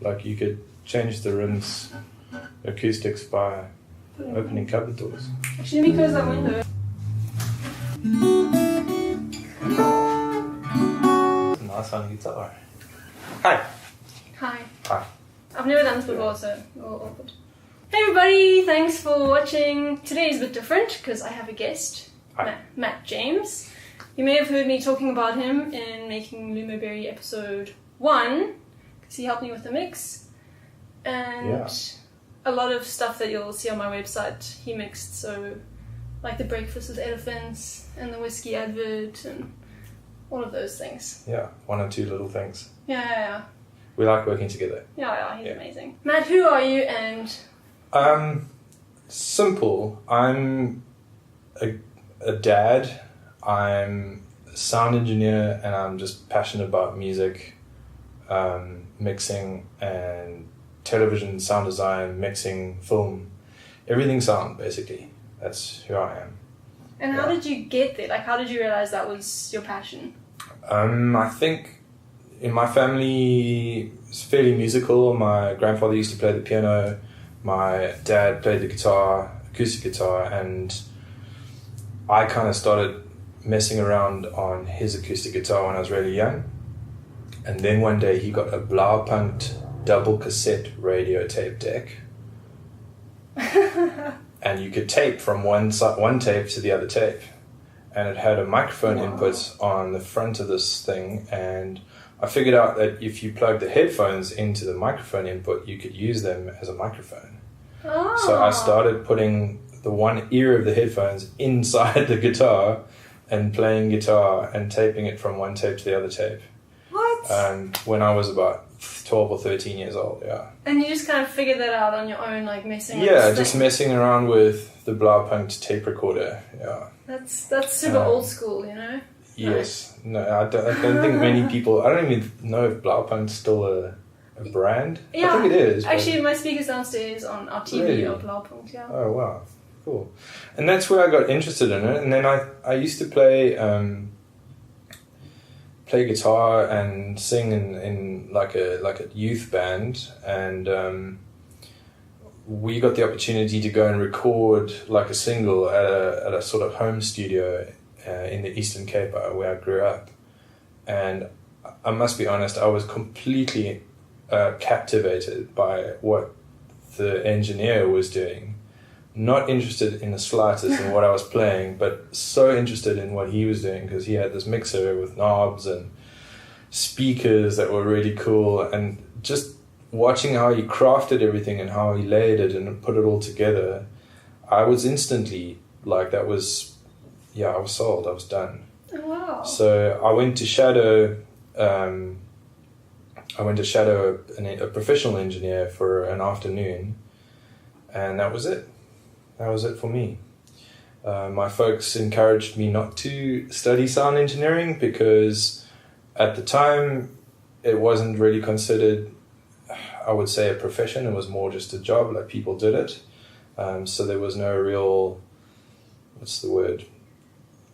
Like you could change the room's acoustics by opening cupboard doors. Actually, let me close that window. It's a nice sounding guitar. Hi. Hi. Hi. I've never done this before, so all awkward. Hey everybody, thanks for watching. Today is a bit different because I have a guest, Matt James. You may have heard me talking about him in Making Lumoberry episode 1 because he helped me with the mix. And a lot of stuff that you'll see on my website he mixed, so like the Breakfast with Elephants and the whiskey advert and all of those things. Yeah, one or two little things. Yeah. We like working together. Yeah, he's amazing. Matt, who are you and... Simple. I'm a dad. I'm a sound engineer, and I'm just passionate about music, mixing and television, sound design, mixing, film, everything sound, basically. That's who I am. And how did you get there? Like, how did you realize that was your passion? I think in my family, it's fairly musical. My grandfather used to play the piano. My dad played the guitar, acoustic guitar, and I kind of started messing around on his acoustic guitar when I was really young. And then one day he got a Blaupunkt double cassette radio tape deck. And you could tape from one tape to the other tape. And it had a microphone input on the front of this thing. And I figured out that if you plug the headphones into the microphone input, you could use them as a microphone. Oh. So I started putting the one ear of the headphones inside the guitar and playing guitar and taping it from one tape to the other tape. What? When I was about 12 or 13 years old, yeah. And you just kind of figured that out on your own, like messing with Yeah, this just thing. messing around with the Blaupunkt tape recorder, yeah. That's super old school, you know? Yes. No, I don't think many people... I don't even know if Blaupunkt's still a brand. Yeah. I think it is. Actually, my speakers downstairs on our TV Really? are Blaupunkt, yeah. Oh, wow. Cool. And that's where I got interested in it. And then I used to play guitar and sing in like a youth band, and we got the opportunity to go and record like a single at a sort of home studio in the Eastern Cape where I grew up. And I must be honest, I was completely captivated by what the engineer was doing. Not interested in the slightest in what I was playing, but so interested in what he was doing, because he had this mixer with knobs and speakers that were really cool, and just watching how he crafted everything and how he laid it and put it all together, I was instantly like, I was sold, I was done. Oh, wow. So I went to shadow a professional engineer for an afternoon, and that was it. That was it for me. My folks encouraged me not to study sound engineering because at the time it wasn't really considered, I would say, a profession. It was more just a job, like people did it. So there was no real, what's the word?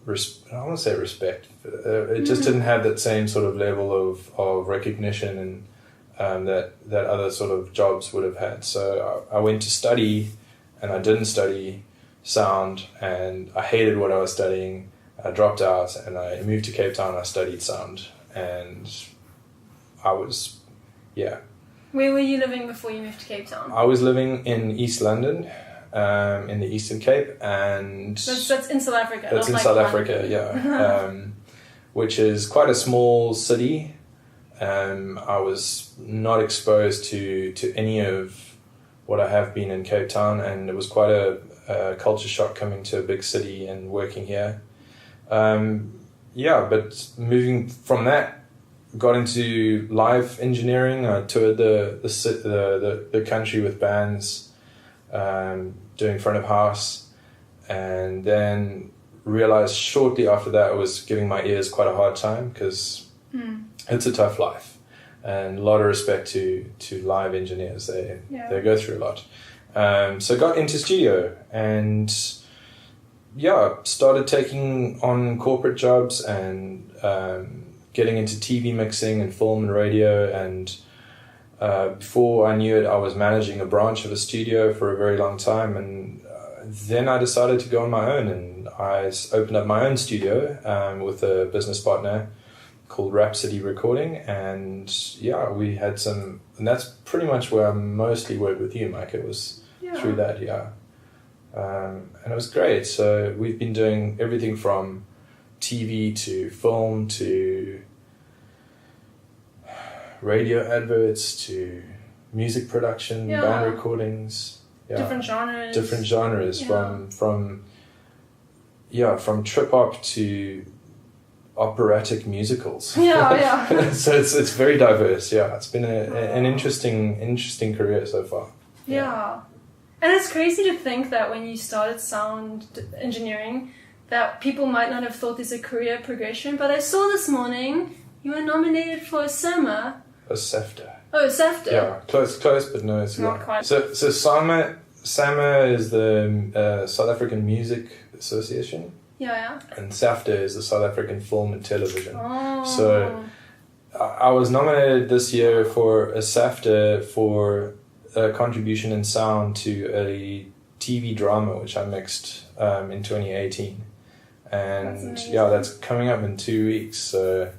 I don't want to say respect. It just didn't have that same sort of level of recognition and that other sort of jobs would have had. So I went to study, and I didn't study sound, and I hated what I was studying. I dropped out, and I moved to Cape Town. I studied sound, and I was, Where were you living before you moved to Cape Town? I was living in East London, in the Eastern Cape, and... That's in South Africa. That's in South Africa, yeah. Which is quite a small city. I was not exposed to any of what I have been in Cape Town, and it was quite a culture shock coming to a big city and working here. But moving from that, got into live engineering. I toured the country with bands, doing front of house, and then realized shortly after that I was giving my ears quite a hard time, because it's a tough life. And a lot of respect to live engineers. They go through a lot. So got into studio and started taking on corporate jobs and getting into TV mixing and film and radio, and Before I knew it, I was managing a branch of a studio for a very long time, and then I decided to go on my own, and I opened up my own studio with a business partner called Rhapsody Recording, and yeah, we had some, and that's pretty much where I mostly worked with you, Mike. It was through that, and it was great. So we've been doing everything from TV to film to radio adverts to music production, band recordings, different genres, from trip hop to operatic musicals. So it's very diverse. It's been an interesting career so far. And it's crazy to think that when you started sound engineering that people might not have thought there's a career progression, but I saw this morning you were nominated for a SAMA. A SAFTA. Oh, a SAFTA. Yeah, close, but no, it's not quite. So SAMA is the South African Music Association. And SAFTA is the South African Film and Television. So I was nominated this year for a SAFTA for a contribution in sound to a TV drama which I mixed in 2018. And that's coming up in 2 weeks, so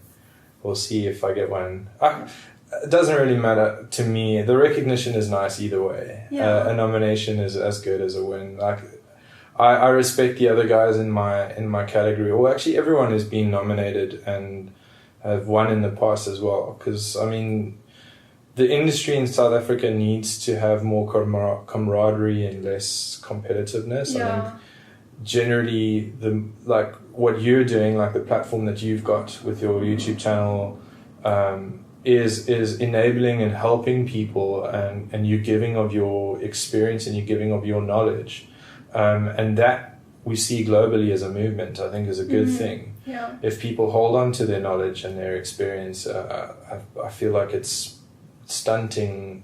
we'll see if I get one. It doesn't really matter to me. The recognition is nice either way. A nomination is as good as a win. Like, I respect the other guys in my category. Well, actually, everyone has been nominated and have won in the past as well. Because I mean, the industry in South Africa needs to have more camaraderie and less competitiveness. I think generally, what you're doing, like the platform that you've got with your YouTube channel, is enabling and helping people, and you're giving of your experience and you're giving of your knowledge. And that we see globally as a movement, I think, is a good thing. If people hold on to their knowledge and their experience, I feel like it's stunting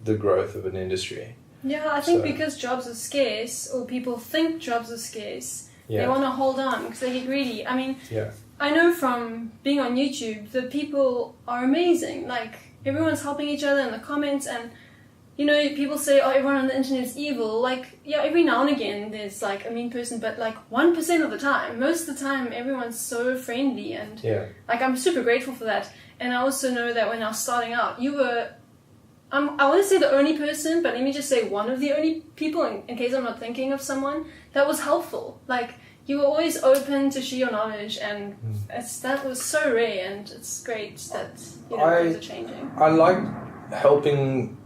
the growth of an industry. I think because jobs are scarce, or people think jobs are scarce, they want to hold on because they get greedy. I mean, I know from being on YouTube, the people are amazing. Like, everyone's helping each other in the comments, and you know, people say, oh, everyone on the internet is evil. Like, every now and again there's like a mean person, but like 1% of the time, most of the time, everyone's so friendly, and like, I'm super grateful for that. And I also know that when I was starting out, you were, I want to say the only person, but let me just say one of the only people, in case I'm not thinking of someone, that was helpful. Like, you were always open to share your knowledge, and that was so rare, and it's great that things are changing. I like helping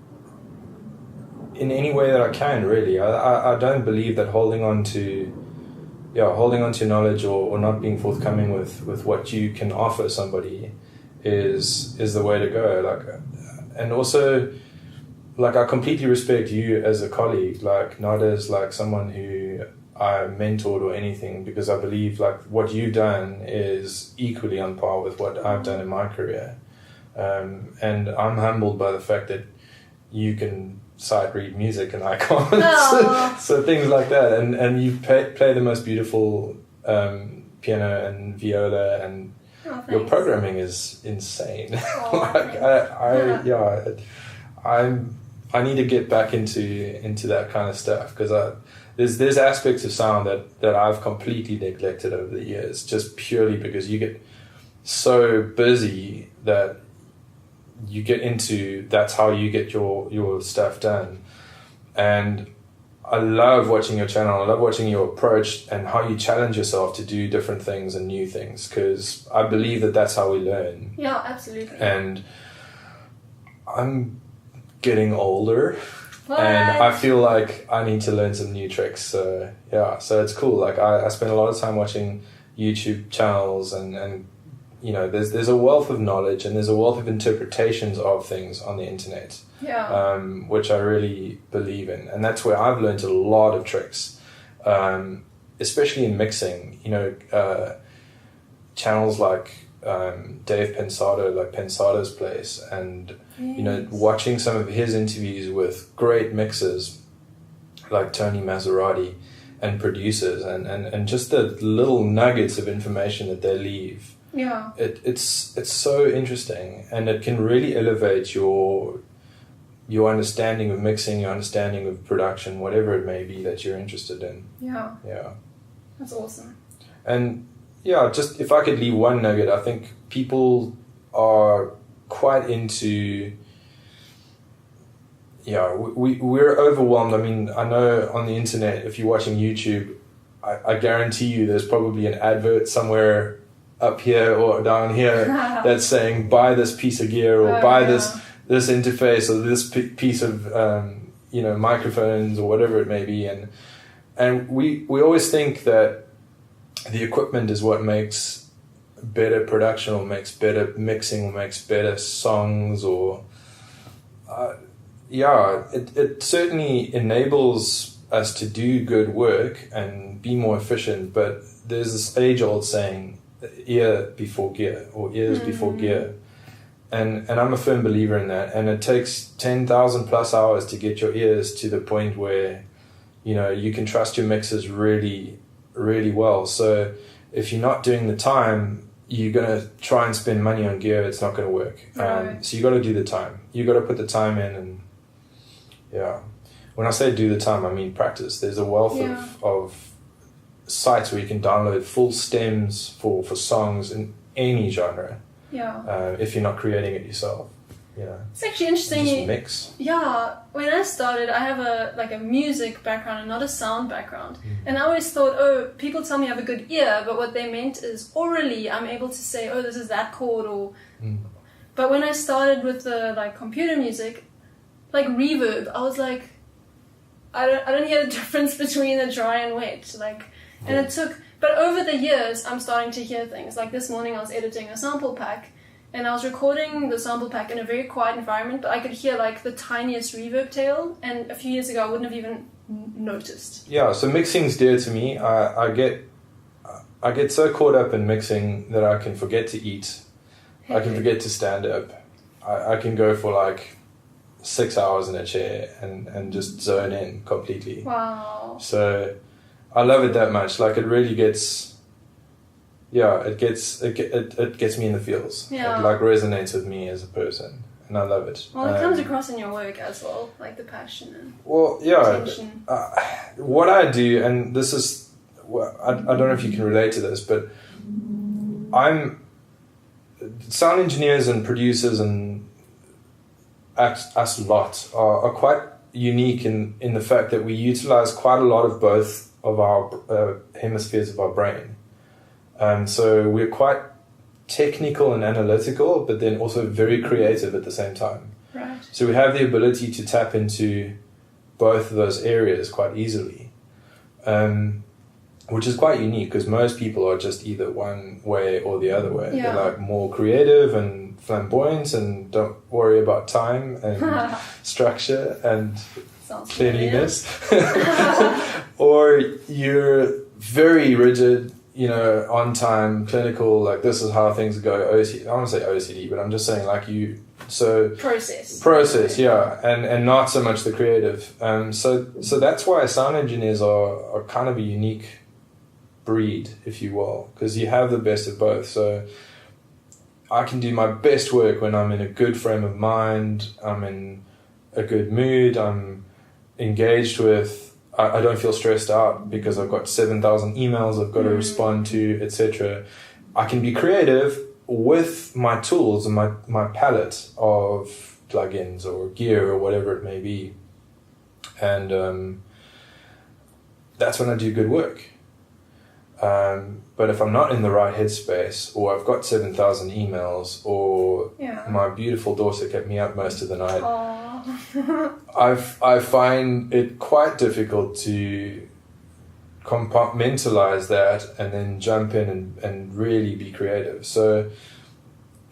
in any way that I can, really. I don't believe that holding on to knowledge or not being forthcoming with what you can offer somebody is the way to go. Like, and also, like, I completely respect you as a colleague, like, not as like someone who I mentored or anything, because I believe like what you've done is equally on par with what I've done in my career. And I'm humbled by the fact that you can sight read music and I can't. So things like that, and you play the most beautiful piano and viola, and your programming is insane. I need to get back into that kind of stuff, because there's aspects of sound that I've completely neglected over the years, just purely because you get so busy that you get into, that's how you get your stuff done. And I love watching your channel. I love watching your approach and how you challenge yourself to do different things and new things, because I believe that that's how we learn. Yeah, absolutely. And I'm getting older, and I feel like I need to learn some new tricks. So it's cool. Like, I spend a lot of time watching YouTube channels, and you know, there's a wealth of knowledge and there's a wealth of interpretations of things on the internet, which I really believe in, and that's where I've learned a lot of tricks, especially in mixing. You know, channels like Dave Pensado, like Pensado's Place, and you know, watching some of his interviews with great mixers like Tony Maserati and producers, and just the little nuggets of information that they leave. It's so interesting, and it can really elevate your your understanding of mixing, your understanding of production, whatever it may be that you're interested in. Yeah. Yeah. That's awesome. And yeah, just if I could leave one nugget, I think people are quite into, we're overwhelmed. I mean, I know on the internet, if you're watching YouTube, I guarantee you there's probably an advert somewhere up here or down here that's saying buy this piece of gear or buy this interface or this piece of microphones or whatever it may be, and we always think that the equipment is what makes better production or makes better mixing or makes better songs or it certainly enables us to do good work and be more efficient, but there's this age-old saying, ear before gear, or ears before gear. And I'm a firm believer in that. And it takes 10,000 plus hours to get your ears to the point where, you can trust your mixers really, really well. So if you're not doing the time, you're going to try and spend money on gear, it's not going to work. Right. So you got to do the time. You got to put the time in, and when I say do the time, I mean practice. There's a wealth of sites where you can download full stems for songs in any genre. Yeah. If you're not creating it yourself, It's actually interesting. Just mix. Yeah. When I started, I have a music background and not a sound background. And I always thought, people tell me I have a good ear, but what they meant is orally I'm able to say, this is that chord or... But when I started with the computer music, reverb, I was like, I don't hear the difference between the dry and wet. And it took... But over the years, I'm starting to hear things. Like this morning, I was editing a sample pack, and I was recording the sample pack in a very quiet environment, but I could hear the tiniest reverb tail, and a few years ago, I wouldn't have even noticed. Yeah, so mixing's dear to me. I get so caught up in mixing that I can forget to eat. I can forget to stand up. I can go for 6 hours in a chair and just zone in completely. Wow. So I love it that much. It really gets, it gets me in the feels. Yeah. It resonates with me as a person, and I love it. Well, it comes across in your work as well, the passion and attention. What I do, and this is, I don't know if you can relate to this, but sound engineers and producers and us lot are quite unique in the fact that we utilize quite a lot of both of our hemispheres of our brain. So we're quite technical and analytical, but then also very creative at the same time. Right. So we have the ability to tap into both of those areas quite easily, which is quite unique because most people are just either one way or the other way. Yeah. They're more creative and flamboyant and don't worry about time and structure and cleanliness. Or you're very rigid, on time, clinical, this is how things go. OCD, I want to say OCD, but I'm just saying process, yeah, and not so much the creative. So that's why sound engineers are kind of a unique breed, if you will, because you have the best of both. So I can do my best work when I'm in a good frame of mind, I'm in a good mood, I'm engaged with, I don't feel stressed out because I've got 7,000 emails I've got to respond to, etc. I can be creative with my tools and my palette of plugins or gear or whatever it may be. And that's when I do good work. But if I'm not in the right headspace, or I've got 7,000 emails, or my beautiful daughter kept me up most of the night, I find it quite difficult to compartmentalize that and then jump in and really be creative. So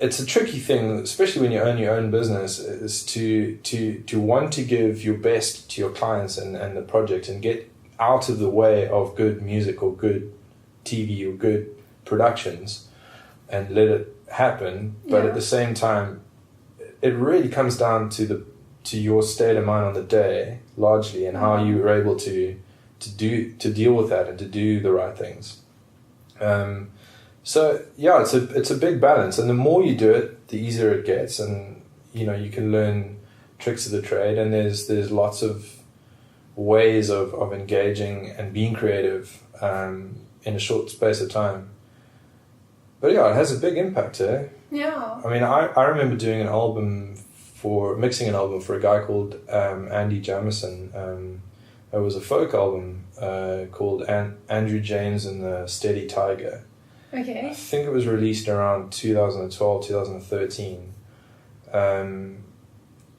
it's a tricky thing, especially when you own your own business, is to want to give your best to your clients and the project and get out of the way of good music or good TV or good productions and let it happen. But at the same time, it really comes down to your state of mind on the day largely, and how you were able to deal with that and to do the right things. So it's a big balance, and the more you do it, the easier it gets, and you can learn tricks of the trade, and there's lots of ways of engaging and being creative in a short space of time. But yeah, it has a big impact, eh? Yeah. I mean, I remember doing mixing an album for a guy called Andy Jamison. It was a folk album called Andrew James and the Steady Tiger. Okay. I think it was released around 2012, 2013. And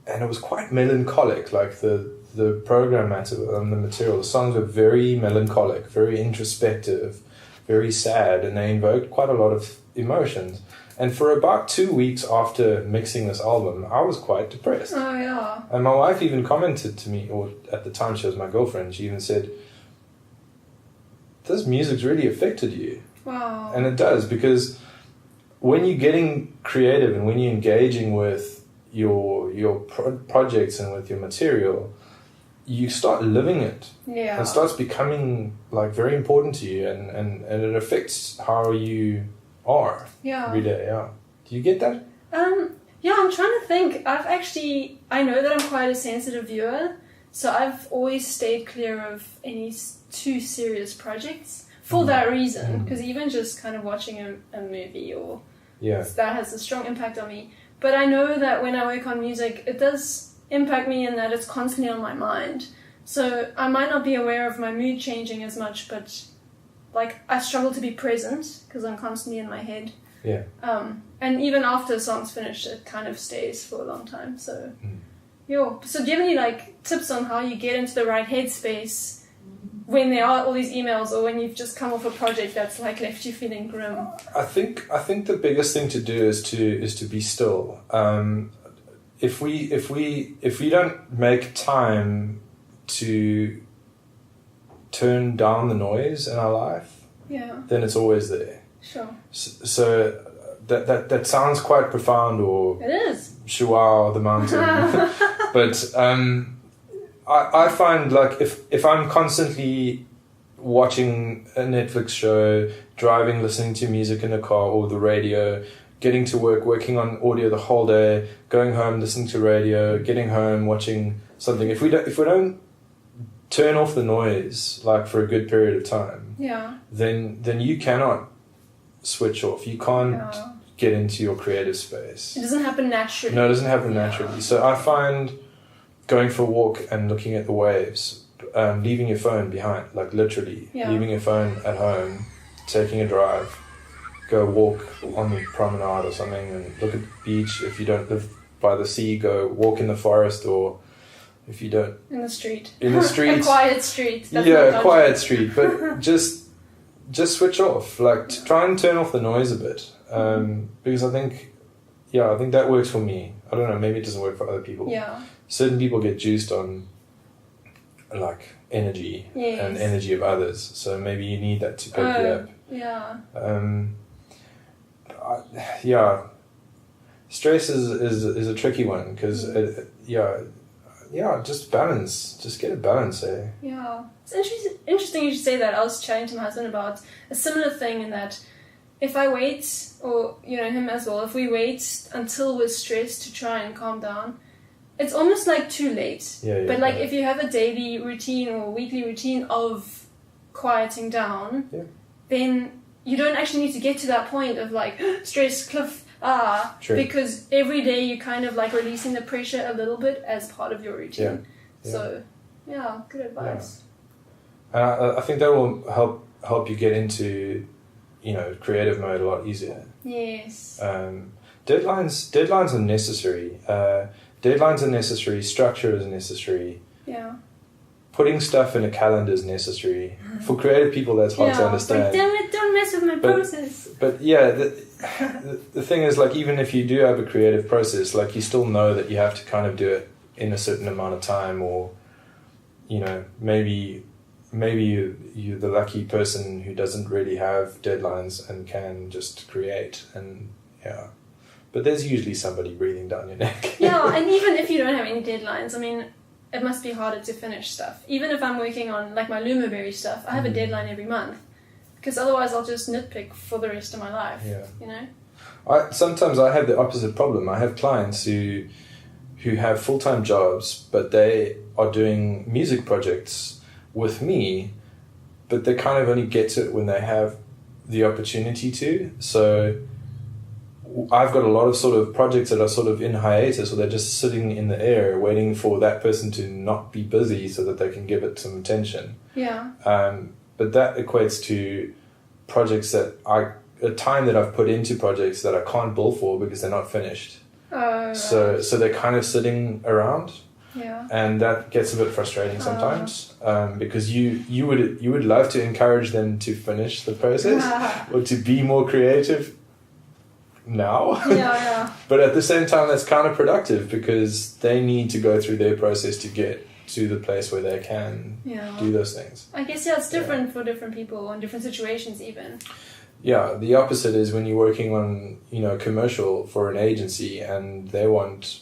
it was quite melancholic, like the program matter and the material. The songs were very melancholic, very introspective, very sad, and they invoked quite a lot of emotions. And for about 2 weeks after mixing this album, I was quite depressed. Oh, yeah. And my wife even commented to me, or at the time she was my girlfriend, she even said, this music's really affected you. Wow. And it does, because when you're getting creative and when you're engaging with your projects and with your material, you start living it. Yeah. It starts becoming like very important to you, and it affects how you are every day. Yeah. Do you get that? Yeah, I'm trying to think. I know that I'm quite a sensitive viewer, so I've always stayed clear of any too serious projects for that reason, because even just kind of watching a movie or that has a strong impact on me. But I know that when I work on music, it does impact me in that it's constantly on my mind. So I might not be aware of my mood changing as much, but like I struggle to be present because I'm constantly in my head. Yeah. And even after the song's finished, it kind of stays for a long time. So, So do you have any like tips on how you get into the right headspace when there are all these emails, or when you've just come off a project that's like left you feeling grim? I think the biggest thing to do is to be still. If we don't make time to turn down the noise in our life, then it's always there. Sure. So that sounds quite profound, or it is. Chihuahua the mountain, but I find like if I'm constantly watching a Netflix show, driving, listening to music in the car or the radio, getting to work, working on audio the whole day, going home, listening to radio, getting home, watching something. If we don't turn off the noise like for a good period of time, then you cannot switch off. You can't get into your creative space. It doesn't happen naturally. No, it doesn't happen naturally. So I find going for a walk and looking at the waves, leaving your phone behind, like literally leaving your phone at home, taking a drive, go walk on the promenade or something and look at the beach. If you don't live by the sea, go walk in the forest, or if you don't... In the street. A quiet street. A quiet street. But just switch off. Like, try and turn off the noise a bit. Because I think that works for me. I don't know, maybe it doesn't work for other people. Yeah. Certain people get juiced on, like, energy and energy of others. So maybe you need that to pick you up. Yeah. Stress is a tricky one, because just balance. Just get a balance, eh? Yeah. It's interesting you should say that. I was chatting to my husband about a similar thing, in that if I wait, or him as well, if we wait until we're stressed to try and calm down, it's almost like too late. But like if you have a daily routine or weekly routine of quieting down, then you don't actually need to get to that point of like stress, cliff, because every day you're kind of like releasing the pressure a little bit as part of your routine. So good advice. And I think that will help you get into creative mode a lot easier. Yes. Deadlines are necessary. Deadlines are necessary. Structure is necessary. Yeah. Putting stuff in a calendar is necessary. For creative people, that's hard to understand. Like, damn it, don't mess with my process. But the thing is, like, even if you do have a creative process, like, you still know that you have to kind of do it in a certain amount of time, or, maybe you're the lucky person who doesn't really have deadlines and can just create, and but there's usually somebody breathing down your neck. And even if you don't have any deadlines, I mean, it must be harder to finish stuff. Even if I'm working on like my Lumaberry stuff, I have a deadline every month, because otherwise I'll just nitpick for the rest of my life. Sometimes I have the opposite problem. I have clients who who have full-time jobs, but they are doing music projects with me, but they kind of only get to it when they have the opportunity to. So I've got a lot of sort of projects that are sort of in hiatus, or they're just sitting in the air waiting for that person to not be busy so that they can give it some attention. Yeah. But that equates to projects a time that I've put into projects that I can't bill for because they're not finished. Oh, so they're kind of sitting around. Yeah. And that gets a bit frustrating sometimes, because you would love to encourage them to finish the process or to be more creative now. Yeah. But at the same time, that's counterproductive because they need to go through their process to get to the place where they can do those things. I guess it's different for different people in different situations even. Yeah, the opposite is when you're working on, a commercial for an agency and they want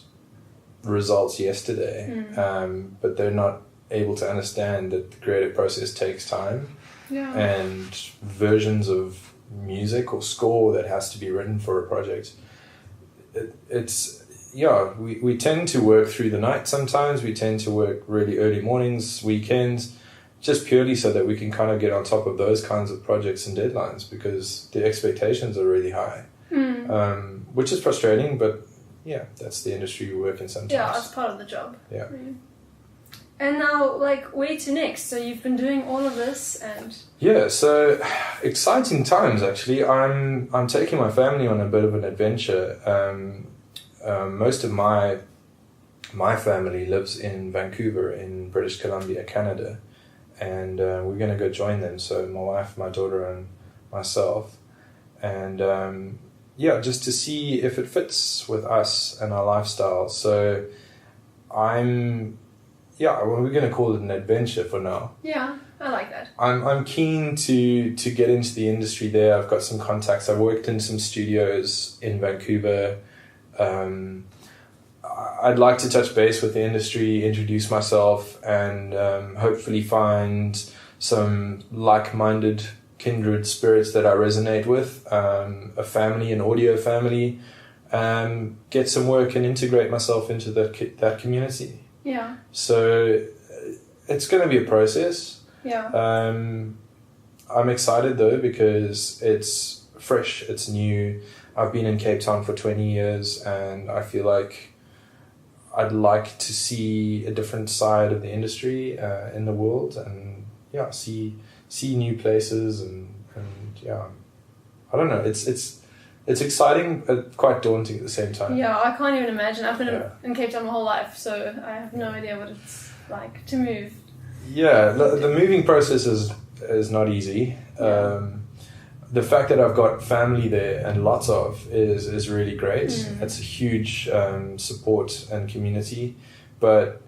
results yesterday, but they're not able to understand that the creative process takes time, and versions of music or score that has to be written for a project. We tend to work through the night sometimes. We tend to work really early mornings, weekends, just purely so that we can kind of get on top of those kinds of projects and deadlines because the expectations are really high, which is frustrating, but yeah, that's the industry we work in sometimes. Yeah, that's part of the job. Yeah. And now, where to next? So you've been doing all of this and... Yeah, so exciting times, actually. I'm taking my family on a bit of an adventure. Most of my family lives in Vancouver in British Columbia, Canada. And we're going to go join them. So my wife, my daughter, and myself. And... just to see if it fits with us and our lifestyle. So we're going to call it an adventure for now. Yeah, I like that. I'm keen to get into the industry there. I've got some contacts. I've worked in some studios in Vancouver. I'd like to touch base with the industry, introduce myself, and hopefully find some like-minded kindred spirits that I resonate with, a family, an audio family, get some work and integrate myself into that community. Yeah. So it's going to be a process. Yeah. I'm excited though because it's fresh, it's new. I've been in Cape Town for 20 years and I feel like I'd like to see a different side of the industry in the world and see new places and I don't know, it's exciting but quite daunting at the same time. Yeah, I can't even imagine. I've been in Cape Town my whole life, so I have no idea what it's like to move. Yeah, the moving process is not easy. The fact that I've got family there and lots of is really great. It's a huge support and community, but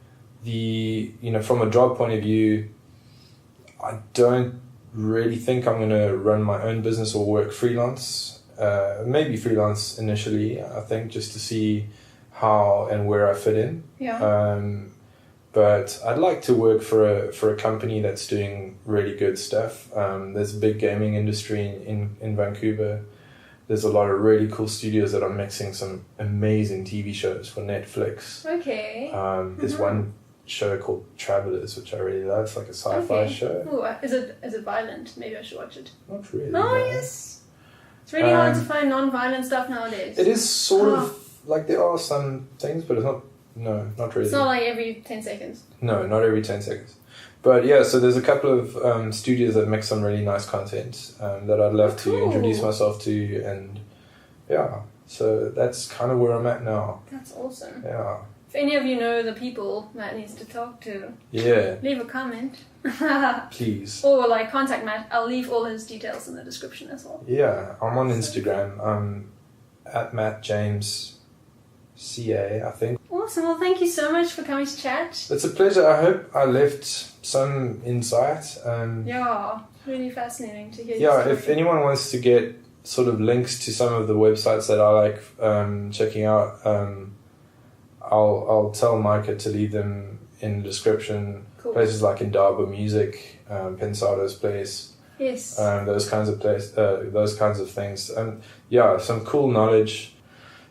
from a job point of view, I don't really think I'm going to run my own business or work freelance. Maybe freelance initially, I think, just to see how and where I fit in. Yeah. But I'd like to work for a company that's doing really good stuff. There's a big gaming industry in Vancouver. There's a lot of really cool studios that are mixing some amazing TV shows for Netflix. Okay. There's one show called Travelers, which I really love. It's like a sci-fi show. Ooh, is it violent? Maybe I should watch it. Not really. Oh, yes. It's really hard to find non-violent stuff nowadays. It is sort of like there are some things, but it's not. No, not really. It's not like every 10 seconds. No, not every 10 seconds. But yeah, so there's a couple of studios that make some really nice content that I'd love to introduce myself to, and so that's kind of where I'm at now. That's awesome. Yeah. If any of you know the people Matt needs to talk to, leave a comment. Please. Or contact Matt. I'll leave all his details in the description as well. Yeah, I'm on Instagram. I'm at Matt James CA, I think. Awesome. Well, thank you so much for coming to chat. It's a pleasure. I hope I left some insight. Really fascinating to hear. Yeah, if anyone wants to get sort of links to some of the websites that I like checking out, I'll tell Micah to leave them in the description. Cool. Places like Indaba Music, Pensado's place. Yes. Those kinds of things. Some cool knowledge.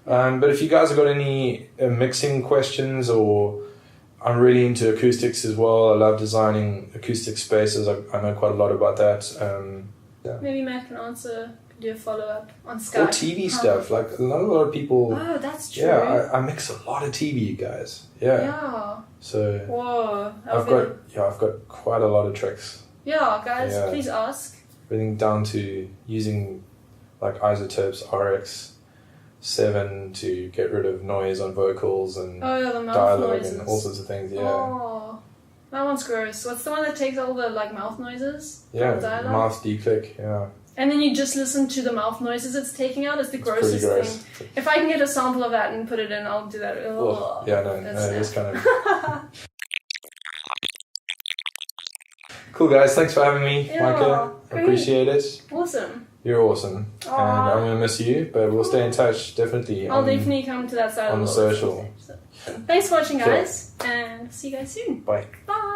But if you guys have got any mixing questions, or I'm really into acoustics as well. I love designing acoustic spaces. I know quite a lot about that. Yeah. Maybe Matt can answer, do a follow-up on Skype. Or TV stuff. Like a lot of people... Oh, that's true. Yeah, I mix a lot of TV, guys. Yeah. So... Whoa. I've got quite a lot of tricks. Yeah, guys, please ask. Everything down to using like Isotopes RX7 to get rid of noise on vocals and the mouth dialogue noises. and all sorts of things. Yeah. Oh, that one's gross. What's the one that takes all the like mouth noises? Yeah, dialogue? mouth declick. Yeah. And then you just listen to the mouth noises it's taking out. It's the grossest gross. thing. If I can get a sample of that and put it in, I'll do that. Oh, yeah, no, it's kind of... Cool, guys. Thanks for having me, Micah. Appreciate it. Awesome. You're awesome. And I'm going to miss you, but we'll stay in touch, definitely. I'll definitely come to that side on of the world. social. So, thanks for watching, guys, and see you guys soon. Bye. Bye.